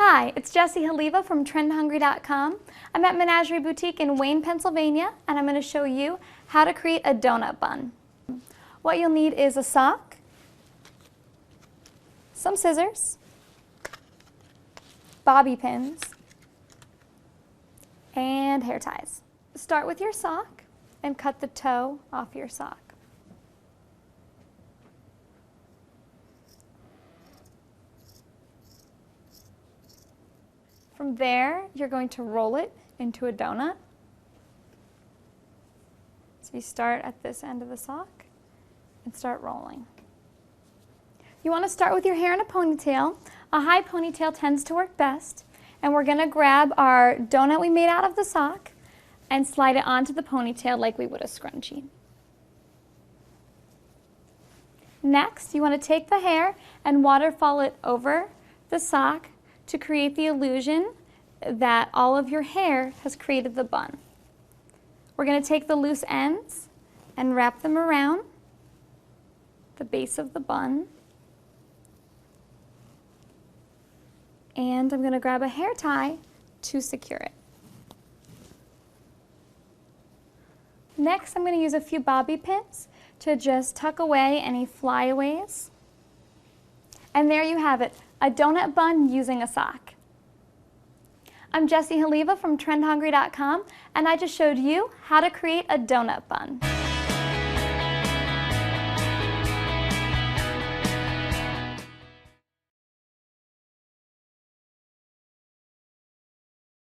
Hi, it's Jessie Haliva from trendhungry.com. I'm at Menagerie Boutique in Wayne, Pennsylvania, and I'm going to show you how to create a donut bun. What you'll need is a sock, some scissors, bobby pins, and hair ties. Start with your sock and cut the toe off your sock. From there, you're going to roll it into a donut. So you start at this end of the sock and start rolling. You want to start with your hair in a ponytail. A high ponytail tends to work best. And we're going to grab our donut we made out of the sock and slide it onto the ponytail like we would a scrunchie. Next, you want to take the hair and waterfall it over the sock to create the illusion that all of your hair has created the bun. We're going to take the loose ends and wrap them around the base of the bun. And I'm going to grab a hair tie to secure it. Next, I'm going to use a few bobby pins to just tuck away any flyaways. And there you have it, a donut bun using a sock. I'm Jessie Haliva from trendhungry.com, and I just showed you how to create a donut bun.